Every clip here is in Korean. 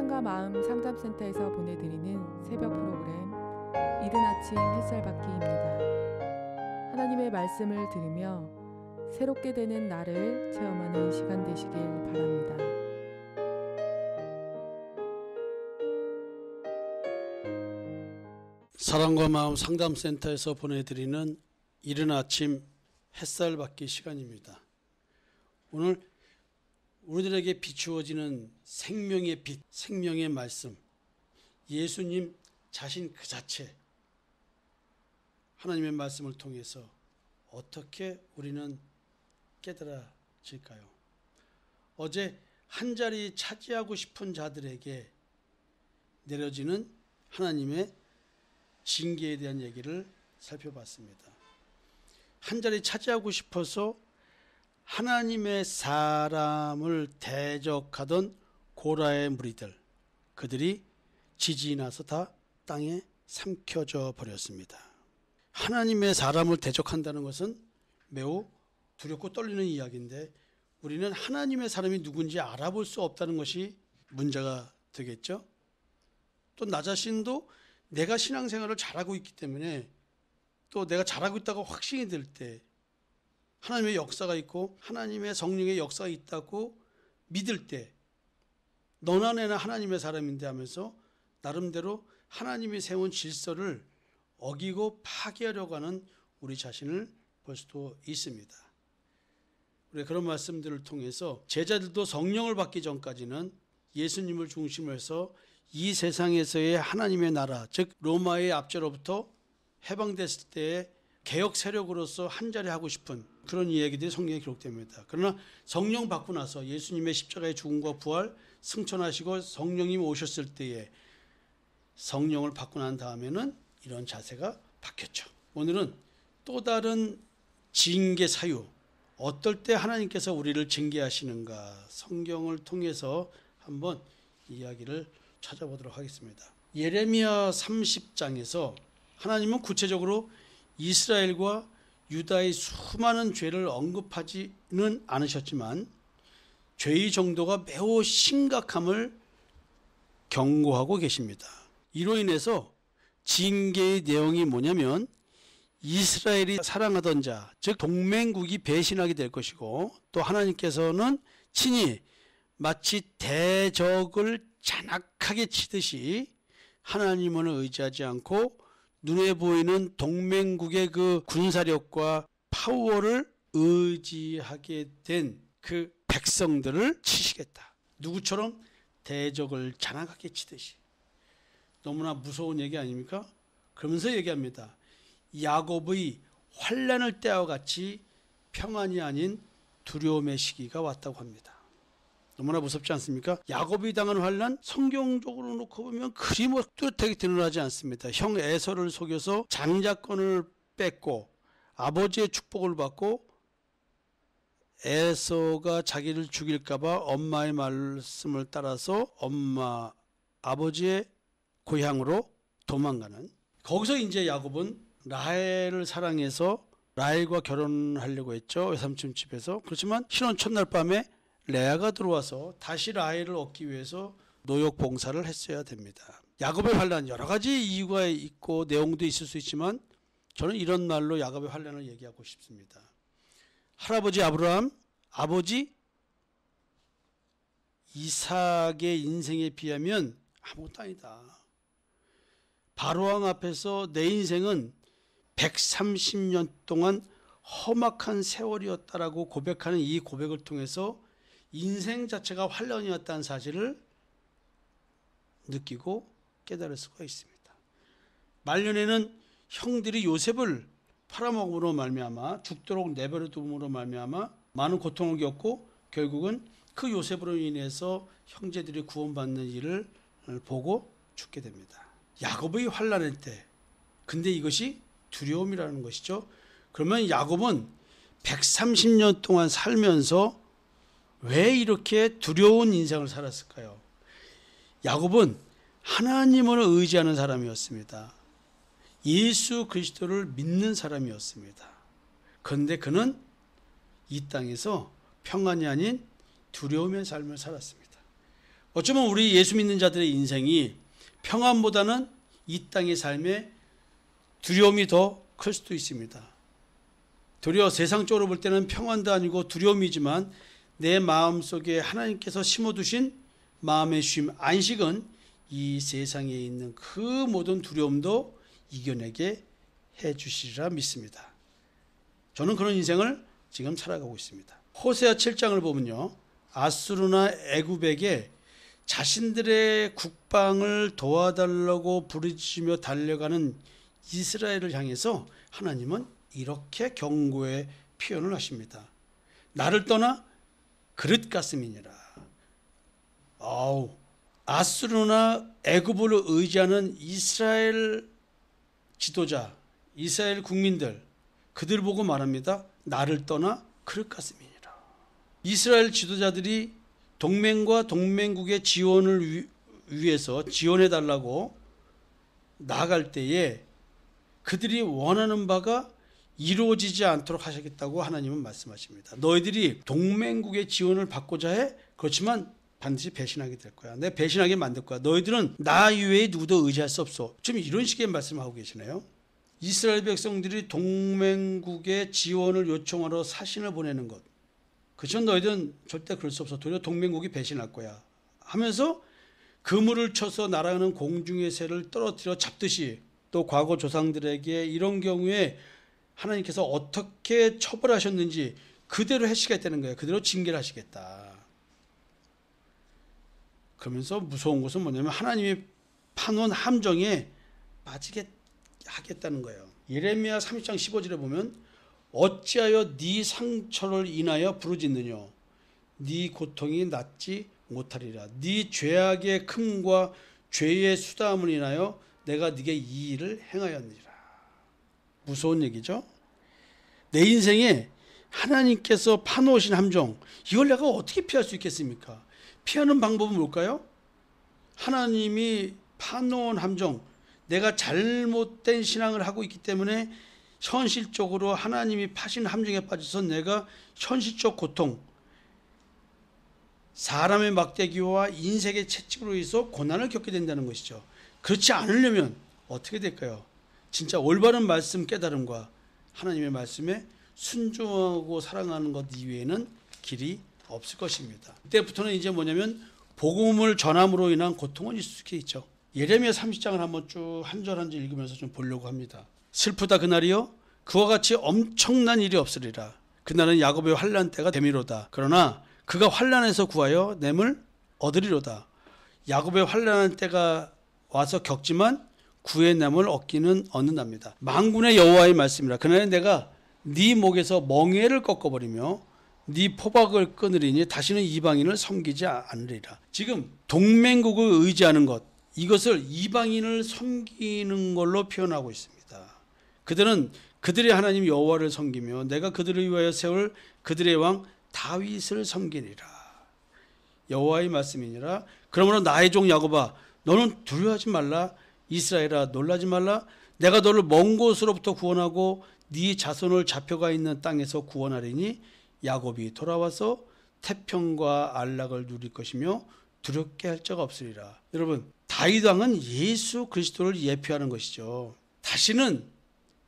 사랑과 마음 상담센터에서 보내드리는 새벽 프로그램 이른 아침 햇살 받기입니다. 하나님의 말씀을 들으며 새롭게 되는 나를 체험하는 시간 되시길 바랍니다. 사랑과 마음 상담센터에서 보내드리는 이른 아침 햇살 받기 시간입니다. 오늘 우리들에게 비추어지는 생명의 빛, 생명의 말씀, 예수님 자신 그 자체, 하나님의 말씀을 통해서 어떻게 우리는 깨달아질까요? 어제 한 자리 차지하고 싶은 자들에게 내려지는 하나님의 징계에 대한 얘기를 살펴봤습니다. 한 자리 차지하고 싶어서 하나님의 사람을 대적하던 고라의 무리들, 그들이 지진이 나서 다 땅에 삼켜져 버렸습니다. 하나님의 사람을 대적한다는 것은 매우 두렵고 떨리는 이야기인데 우리는 하나님의 사람이 누군지 알아볼 수 없다는 것이 문제가 되겠죠. 또 나 자신도 내가 신앙생활을 잘하고 있기 때문에 또 내가 잘하고 있다고 확신이 들 때 하나님의 역사가 있고 하나님의 성령의 역사가 있다고 믿을 때 너나 내나 하나님의 사람인데 하면서 나름대로 하나님이 세운 질서를 어기고 파괴하려고 하는 우리 자신을 볼 수도 있습니다. 우리 그런 말씀들을 통해서 제자들도 성령을 받기 전까지는 예수님을 중심으로 해서 이 세상에서의 하나님의 나라, 즉 로마의 압제로부터 해방됐을 때의 개혁 세력으로서 한자리 하고 싶은 그런 이야기들이 성경에 기록됩니다. 그러나 성령 받고 나서 예수님의 십자가의 죽음과 부활, 승천하시고 성령님이 오셨을 때에 성령을 받고 난 다음에는 이런 자세가 바뀌었죠. 오늘은 또 다른 징계 사유, 어떨 때 하나님께서 우리를 징계하시는가 성경을 통해서 한번 이야기를 찾아보도록 하겠습니다. 예레미야 30장에서 하나님은 구체적으로 이스라엘과 유다의 수많은 죄를 언급하지는 않으셨지만 죄의 정도가 매우 심각함을 경고하고 계십니다. 이로 인해서 징계의 내용이 뭐냐면 이스라엘이 사랑하던 자, 즉 동맹국이 배신하게 될 것이고 또 하나님께서는 친히 마치 대적을 잔악하게 치듯이 하나님을 의지하지 않고 눈에 보이는 동맹국의 그 군사력과 파워를 의지하게 된 그 백성들을 치시겠다. 누구처럼? 대적을 잔악하게 치듯이. 너무나 무서운 얘기 아닙니까? 그러면서 얘기합니다. 야곱의 환난을 때와 같이 평안이 아닌 두려움의 시기가 왔다고 합니다. 너무나 무섭지 않습니까? 야곱이 당한 환난, 성경적으로 놓고 보면 그리 뭐 뚜렷하게 드러나지 않습니다. 형 에서를 속여서 장자권을 뺏고 아버지의 축복을 받고 에서가 자기를 죽일까 봐 엄마의 말씀을 따라서 아버지의 고향으로 도망가는, 거기서 이제 야곱은 라헬을 사랑해서 라헬과 결혼하려고 했죠. 외삼촌 집에서. 그렇지만 신혼 첫날 밤에 레아가 들어와서 다시 라헬을 얻기 위해서 노역 봉사를 했어야 됩니다. 야곱의 환난 여러 가지 이유가 있고 내용도 있을 수 있지만 저는 이런 말로 야곱의 환난을 얘기하고 싶습니다. 할아버지 아브라함, 아버지 이삭의 인생에 비하면 아무것도 아니다. 바로왕 앞에서 내 인생은 130년 동안 험악한 세월이었다라고 고백하는 이 고백을 통해서 인생 자체가 환난이었다는 사실을 느끼고 깨달을 수가 있습니다. 말년에는 형들이 요셉을 팔아먹음으로 말미암아 죽도록 내버려 둠으로 말미암아 많은 고통을 겪고 결국은 그 요셉으로 인해서 형제들이 구원받는 일을 보고 죽게 됩니다. 야곱의 환난의 때, 근데 이것이 두려움이라는 것이죠. 그러면 야곱은 130년 동안 살면서 왜 이렇게 두려운 인생을 살았을까요? 야곱은 하나님을 의지하는 사람이었습니다. 예수 그리스도를 믿는 사람이었습니다. 그런데 그는 이 땅에서 평안이 아닌 두려움의 삶을 살았습니다. 어쩌면 우리 예수 믿는 자들의 인생이 평안보다는 이 땅의 삶에 두려움이 더 클 수도 있습니다. 도리어 세상적으로 볼 때는 평안도 아니고 두려움이지만 내 마음속에 하나님께서 심어두신 마음의 쉼, 안식은 이 세상에 있는 그 모든 두려움도 이겨내게 해주시리라 믿습니다. 저는 그런 인생을 지금 살아가고 있습니다. 호세아 7장을 보면요, 아수르나 애굽에게 자신들의 국방을 도와달라고 부르짖으며 달려가는 이스라엘을 향해서 하나님은 이렇게 경고의 표현을 하십니다. 나를 떠나 그릇 가슴이니라. 아수르나 애굽을 의지하는 이스라엘 지도자, 이스라엘 국민들, 그들 보고 말합니다. 나를 떠나 그릇 가슴이니라. 이스라엘 지도자들이 동맹과 동맹국의 지원을 위해서 지원해달라고 나아갈 때에 그들이 원하는 바가 이루어지지 않도록 하시겠다고 하나님은 말씀하십니다. 너희들이 동맹국의 지원을 받고자 해? 그렇지만 반드시 배신하게 될 거야. 내가 배신하게 만들 거야. 너희들은 나 이외에 누구도 의지할 수 없어. 지금 이런 식의 말씀을 하고 계시네요. 이스라엘 백성들이 동맹국의 지원을 요청하러 사신을 보내는 것, 그전 너희들은 절대 그럴 수 없어. 도리어 동맹국이 배신할 거야 하면서 그물을 쳐서 날아가는 공중의 새를 떨어뜨려 잡듯이, 또 과거 조상들에게 이런 경우에 하나님께서 어떻게 처벌하셨는지 그대로 하시겠다는 거예요. 그대로 징계를 하시겠다. 그러면서 무서운 것은 뭐냐면 하나님이 파놓은 함정에 빠지게 하겠다는 거예요. 예레미야 30장 15절에 보면 어찌하여 네 상처를 인하여 부르짖느냐, 네 고통이 낫지 못하리라. 네 죄악의 큼과 죄의 수다함을 인하여 내가 네게 이 일을 행하였느니라. 무서운 얘기죠. 내 인생에 하나님께서 파놓으신 함정, 이걸 내가 어떻게 피할 수 있겠습니까? 피하는 방법은 뭘까요? 하나님이 파놓은 함정, 내가 잘못된 신앙을 하고 있기 때문에 현실적으로 하나님이 파신 함정에 빠져서 내가 현실적 고통, 사람의 막대기와 인생의 채찍으로 인해서 고난을 겪게 된다는 것이죠. 그렇지 않으려면 어떻게 될까요? 진짜 올바른 말씀 깨달음과 하나님의 말씀에 순종하고 사랑하는 것 이외에는 길이 없을 것입니다. 그때부터는 이제 뭐냐면 복음을 전함으로 인한 고통은 있을 수 있죠. 예레미야 30장을 한번 쭉 한 절 한 절 읽으면서 좀 보려고 합니다. 슬프다 그날이요, 그와 같이 엄청난 일이 없으리라. 그날은 야곱의 환난 때가 됨이로다. 그러나 그가 환난에서 구하여 냄을 얻으리로다. 야곱의 환난한 때가 와서 겪지만 구의 냄을 얻기는 얻는답니다. 만군의 여호와의 말씀이라. 그날에 내가 네 목에서 멍에를 꺾어버리며 네 포박을 끊으리니 다시는 이방인을 섬기지 않으리라. 지금 동맹국을 의지하는 것, 이것을 이방인을 섬기는 걸로 표현하고 있습니다. 그들은 그들의 하나님 여호와를 섬기며 내가 그들을 위하여 세울 그들의 왕 다윗을 섬기리라. 여호와의 말씀이니라. 그러므로 나의 종 야곱아, 너는 두려워하지 말라. 이스라엘아, 놀라지 말라. 내가 너를 먼 곳으로부터 구원하고 네 자손을 잡혀가 있는 땅에서 구원하리니 야곱이 돌아와서 태평과 안락을 누릴 것이며 두렵게 할 자가 없으리라. 여러분, 다윗 왕은 예수 그리스도를 예표하는 것이죠. 다시는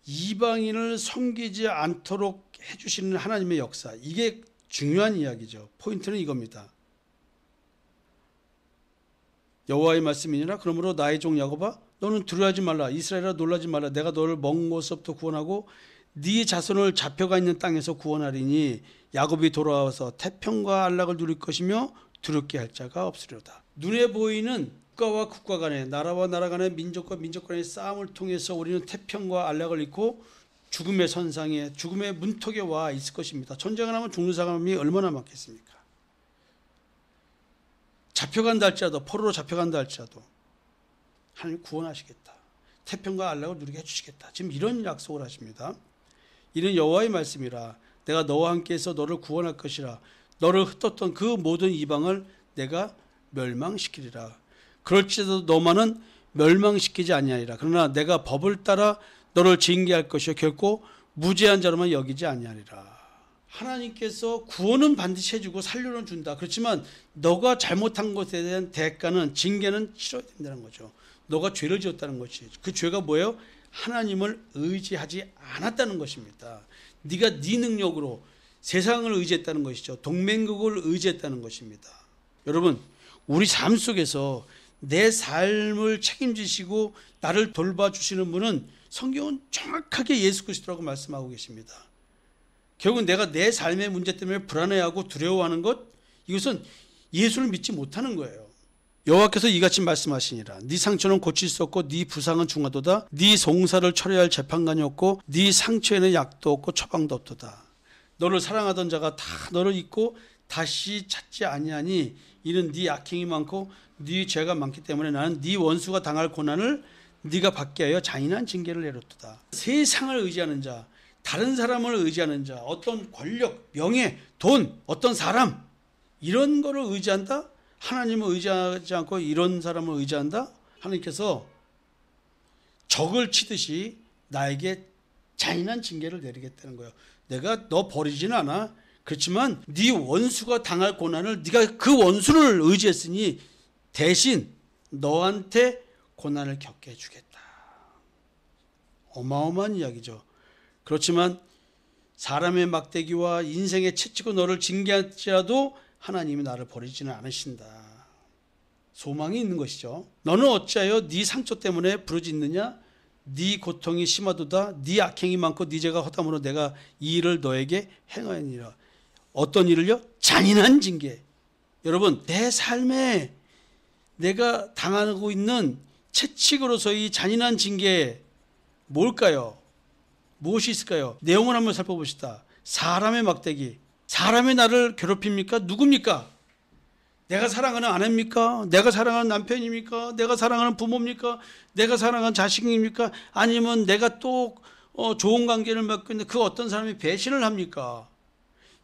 이방인을 섬기지 않도록 해주시는 하나님의 역사, 이게 중요한 이야기죠. 포인트는 이겁니다. 여호와의 말씀이니라. 그러므로 나의 종 야곱아, 너는 두려워하지 말라. 이스라엘아, 놀라지 말라. 내가 너를 먼 곳에서부터 구원하고 네 자손을 잡혀가 있는 땅에서 구원하리니 야곱이 돌아와서 태평과 안락을 누릴 것이며 두렵게 할 자가 없으리로다. 눈에 보이는 국가와 국가 간의, 나라와 나라 간의, 민족과 민족 간의 싸움을 통해서 우리는 태평과 안락을 잃고 죽음의 선상에, 죽음의 문턱에 와 있을 것입니다. 전쟁을 하면 죽는 사람이 얼마나 많겠습니까? 잡혀간다 할지라도, 포로로 잡혀간다 할지라도 하나님 구원하시겠다. 태평과 안락을 누리게 해주시겠다. 지금 이런 약속을 하십니다. 이는 여호와의 말씀이라. 내가 너와 함께해서 너를 구원할 것이라. 너를 흩었던 그 모든 이방을 내가 멸망시키리라. 그럴지라도 너만은 멸망시키지 아니하리라. 그러나 내가 법을 따라 너를 징계할 것이요 결코 무죄한 자로만 여기지 아니하리라. 하나님께서 구원은 반드시 해주고 살려는 준다. 그렇지만 너가 잘못한 것에 대한 대가는, 징계는 치러야 된다는 거죠. 너가 죄를 지었다는 것이. 그 죄가 뭐예요? 하나님을 의지하지 않았다는 것입니다. 네가 네 능력으로 세상을 의지했다는 것이죠. 동맹국을 의지했다는 것입니다. 여러분, 우리 삶 속에서 내 삶을 책임지시고 나를 돌봐주시는 분은 성경은 정확하게 예수 그리스도라고 말씀하고 계십니다. 결국 내가 내 삶의 문제 때문에 불안해하고 두려워하는 것, 이것은 예수를 믿지 못하는 거예요. 여호와께서 이같이 말씀하시니라. 네 상처는 고칠 수 없고 네 부상은 중하도다. 네 송사를 처리할 재판관이 없고 네 상처에는 약도 없고 처방도 없도다. 너를 사랑하던 자가 다 너를 잊고 다시 찾지 아니하니 이는 네 악행이 많고 네 죄가 많기 때문에 나는 네 원수가 당할 고난을 네가 받게 하여 잔인한 징계를 내렸도다. 세상을 의지하는 자, 다른 사람을 의지하는 자, 어떤 권력, 명예, 돈, 어떤 사람, 이런 거를 의지한다? 하나님을 의지하지 않고 이런 사람을 의지한다? 하나님께서 적을 치듯이 나에게 잔인한 징계를 내리겠다는 거예요. 내가 너 버리지는 않아. 그렇지만 네 원수가 당할 고난을, 네가 그 원수를 의지했으니 대신 너한테 고난을 겪게 해주겠다. 어마어마한 이야기죠. 그렇지만 사람의 막대기와 인생의 채찍으로 너를 징계할지라도 하나님이 나를 버리지는 않으신다. 소망이 있는 것이죠. 너는 어찌하여 네 상처 때문에 부르짖느냐? 네 고통이 심하도다. 네 악행이 많고 네 죄가 허담으로 내가 이 일을 너에게 행하니라. 어떤 일을요? 잔인한 징계. 여러분, 내 삶에 내가 당하고 있는 채찍으로서의 잔인한 징계 뭘까요? 무엇이 있을까요? 내용을 한번 살펴봅시다. 사람의 막대기. 사람이 나를 괴롭힙니까? 누굽니까? 내가 사랑하는 아내입니까? 내가 사랑하는 남편입니까? 내가 사랑하는 부모입니까? 내가 사랑하는 자식입니까? 아니면 내가 또 좋은 관계를 맺고 있는데 그 어떤 사람이 배신을 합니까?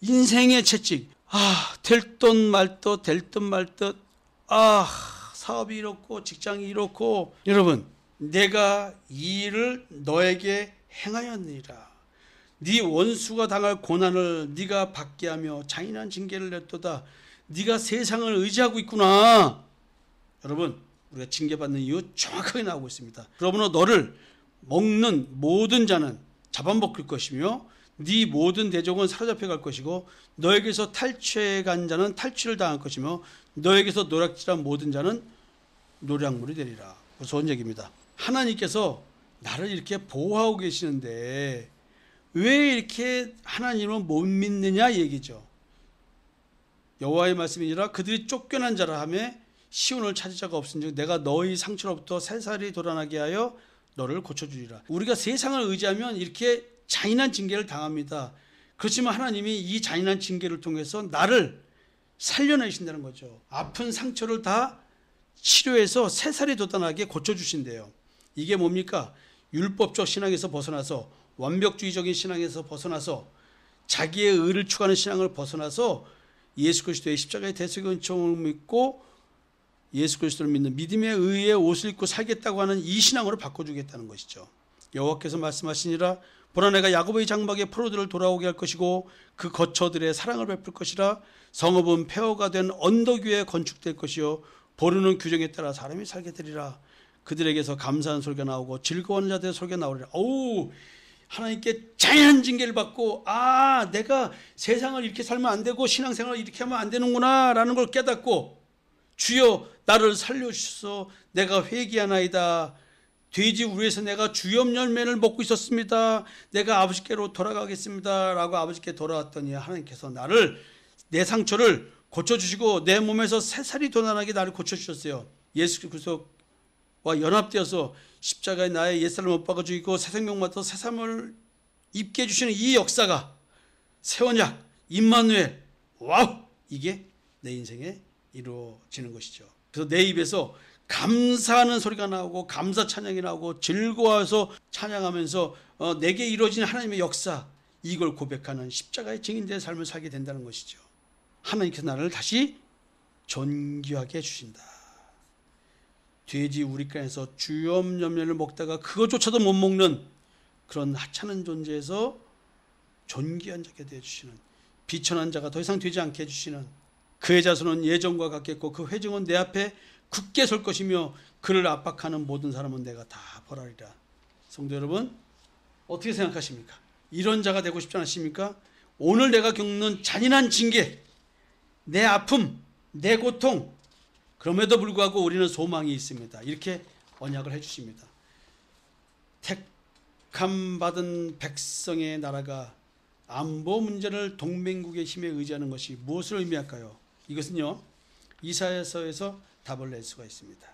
인생의 채찍. 될 듯 말 듯, 될 듯 말 듯. 사업이 이렇고 직장이 이렇고. 여러분, 내가 이 일을 너에게 행하였느니라. 네 원수가 당할 고난을 네가 받게 하며 잔인한 징계를 냈도다. 네가 세상을 의지하고 있구나. 여러분, 우리가 징계받는 이유 정확하게 나오고 있습니다. 그러므로 너를 먹는 모든 자는 잡아먹힐 것이며 네 모든 대적은 사로잡혀 갈 것이고 너에게서 탈취해 간 자는 탈취를 당할 것이며 너에게서 노략질한 모든 자는 노략물이 되리라. 무서운 얘기입니다. 하나님께서 나를 이렇게 보호하고 계시는데 왜 이렇게 하나님을 못 믿느냐 얘기죠. 여호와의 말씀이니라. 그들이 쫓겨난 자라 하며 시온을 찾을 자가 없은즉 내가 너희 상처로부터 새살이 돋아나게 하여 너를 고쳐주리라. 우리가 세상을 의지하면 이렇게 잔인한 징계를 당합니다. 그렇지만 하나님이 이 잔인한 징계를 통해서 나를 살려내신다는 거죠. 아픈 상처를 다 치료해서 새살이 돋아나게 고쳐주신대요. 이게 뭡니까? 율법적 신앙에서 벗어나서, 완벽주의적인 신앙에서 벗어나서, 자기의 의를 추구하는 신앙을 벗어나서 예수 그리스도의 십자가의 대속의 은총을 믿고 예수 그리스도를 믿는 믿음의 의의 옷을 입고 살겠다고 하는 이 신앙으로 바꿔주겠다는 것이죠. 여호와께서 말씀하시니라. 보라, 내가 야곱의 장막에 포로들을 돌아오게 할 것이고 그 거처들의 사랑을 베풀 것이라. 성읍은 폐허가 된 언덕 위에 건축될 것이요 보르는 규정에 따라 사람이 살게 되리라. 그들에게서 감사한 소리가 나오고 즐거워하는 자들의 소리가 나오리라. 하나님께 잔인한 징계를 받고 내가 세상을 이렇게 살면 안 되고 신앙생활을 이렇게 하면 안 되는구나 라는 걸 깨닫고 주여 나를 살려주소서. 내가 회개하나이다. 돼지 우리에서 내가 주염 열매를 먹고 있었습니다. 내가 아버지께로 돌아가겠습니다 라고 아버지께 돌아왔더니 하나님께서 내 상처를 고쳐주시고 내 몸에서 새살이 돋아나게 나를 고쳐주셨어요. 예수 그리스도와 연합되어서 십자가에 나의 옛사람을 못 박아 죽이고 새 생명마다 새 삶을 입게 해주시는 이 역사가 새 언약, 임마누엘, 와우! 이게 내 인생에 이루어지는 것이죠. 그래서 내 입에서 감사하는 소리가 나오고 감사 찬양이 나오고 즐거워서 찬양하면서 내게 이루어진 하나님의 역사, 이걸 고백하는 십자가의 증인된 삶을 살게 된다는 것이죠. 하나님께서 나를 다시 존귀하게 해주신다. 돼지 우리간에서 주염 열매를 먹다가 그것조차도 못 먹는 그런 하찮은 존재에서 존귀한 자게 되어주시는 비천한 자가 더 이상 되지 않게 해주시는 그의 자손은 예전과 같겠고 그 회중은 내 앞에 굳게 설 것이며 그를 압박하는 모든 사람은 내가 다 벌하리라. 성도 여러분, 어떻게 생각하십니까? 이런 자가 되고 싶지 않으십니까? 오늘 내가 겪는 잔인한 징계, 내 아픔, 내 고통, 그럼에도 불구하고 우리는 소망이 있습니다. 이렇게 언약을 해주십니다. 택함 받은 백성의 나라가 안보 문제를 동맹국의 힘에 의지하는 것이 무엇을 의미할까요? 이것은요, 이사야서에서 답을 낼 수가 있습니다.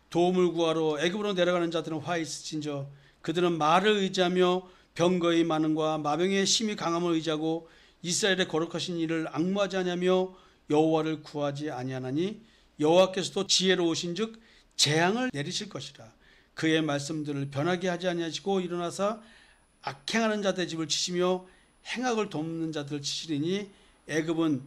도움을 구하러 애굽으로 내려가는 자들은 화 있으신저 그들은 말을 의지하며 병거의 많음과 마병의 심히 강함을 의지하고 이스라엘의 거룩하신 이를 앙무하지 아니하며 여호와를 구하지 아니하나니 여호와께서도 지혜로우신즉 재앙을 내리실 것이라. 그의 말씀들을 변하게 하지 아니하시고 일어나사 악행하는 자들의 집을 치시며 행악을 돕는 자들을 치시리니 애굽은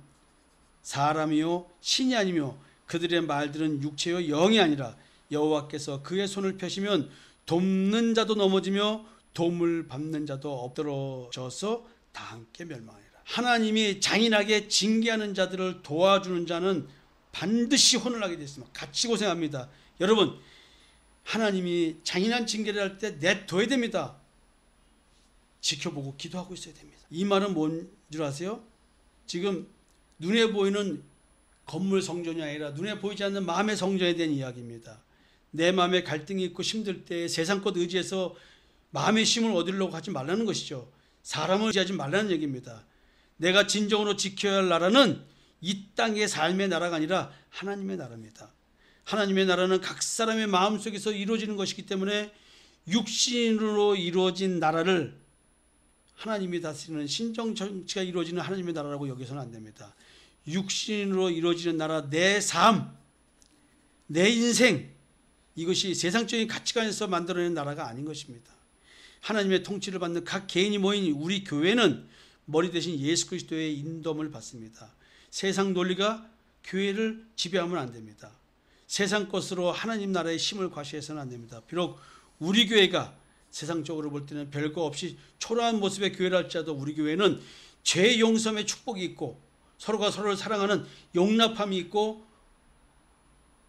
사람이요 신이 아니며 그들의 말들은 육체요 영이 아니라 여호와께서 그의 손을 펴시면 돕는 자도 넘어지며 도움을 받는 자도 엎드러져서 다 함께 멸망하리라. 하나님이 잔인하게 징계하는 자들을 도와주는 자는 반드시 혼을 나게 되어 있습니다. 같이 고생합니다. 여러분, 하나님이 잔인한 징계를 할 때 내둬야 됩니다. 지켜보고 기도하고 있어야 됩니다. 이 말은 뭔 줄 아세요? 지금 눈에 보이는 건물 성전이 아니라 눈에 보이지 않는 마음의 성전에 대한 이야기입니다. 내 마음에 갈등이 있고 힘들 때 세상 것 의지해서 마음의 힘을 얻으려고 하지 말라는 것이죠. 사람을 의지하지 말라는 얘기입니다. 내가 진정으로 지켜야 할 나라는 이 땅의 삶의 나라가 아니라 하나님의 나라입니다. 하나님의 나라는 각 사람의 마음속에서 이루어지는 것이기 때문에 육신으로 이루어진 나라를 하나님이 다스리는 신정 정치가 이루어지는 하나님의 나라라고 여기서는 안 됩니다. 육신으로 이루어지는 나라, 내 삶, 내 인생, 이것이 세상적인 가치관에서 만들어낸 나라가 아닌 것입니다. 하나님의 통치를 받는 각 개인이 모인 우리 교회는 머리 대신 예수 그리스도의 인도함을 받습니다. 세상 논리가 교회를 지배하면 안 됩니다. 세상 것으로 하나님 나라의 힘을 과시해서는 안 됩니다. 비록 우리 교회가 세상적으로 볼 때는 별거 없이 초라한 모습의 교회라 할지라도 우리 교회는 죄 용서의 축복이 있고 서로가 서로를 사랑하는 용납함이 있고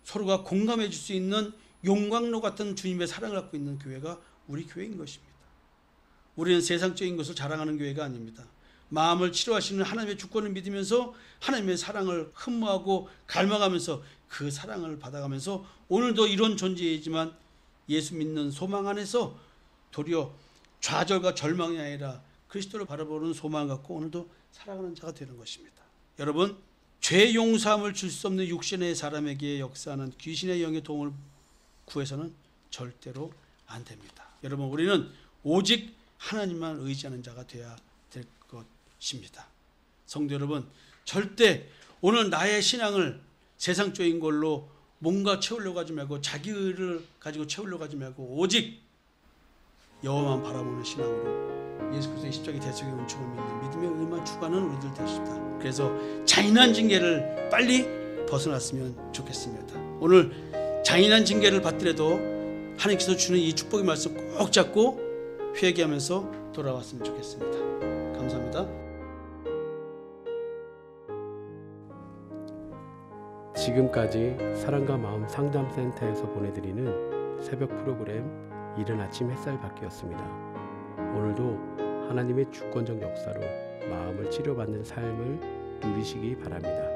서로가 공감해 줄 수 있는 용광로 같은 주님의 사랑을 갖고 있는 교회가 우리 교회인 것입니다. 우리는 세상적인 것을 자랑하는 교회가 아닙니다. 마음을 치료하시는 하나님의 주권을 믿으면서 하나님의 사랑을 흠모하고 갈망하면서 그 사랑을 받아가면서 오늘도 이런 존재이지만 예수 믿는 소망 안에서 도리어 좌절과 절망이 아니라 그리스도를 바라보는 소망을 갖고 오늘도 살아가는 자가 되는 것입니다. 여러분, 죄 용서함을 줄 수 없는 육신의 사람에게 역사하는 귀신의 영의 도움을 구해서는 절대로 안 됩니다. 여러분, 우리는 오직 하나님만 의지하는 자가 되어야 될 것입니다. 성도 여러분, 절대 오늘 나의 신앙을 세상적인 걸로 뭔가 채우려고 하지 말고 자기 의를 가지고 채우려고 하지 말고 오직 여호와만 바라보는 신앙으로 예수 그리스도의 십자가의 대속의 은총을 믿는 믿음의 의만 추구하는 우리들 되십시다. 그래서 잔인한 징계를 빨리 벗어났으면 좋겠습니다. 오늘 잔인한 징계를 받더라도 하나님께서 주는 이 축복의 말씀 꼭 잡고 회개하면서 돌아왔으면 좋겠습니다. 감사합니다. 지금까지 사랑과 마음 상담센터에서 보내드리는 새벽 프로그램 이른 아침 햇살 받기였습니다. 오늘도 하나님의 주권적 역사로 마음을 치료받는 삶을 누리시기 바랍니다.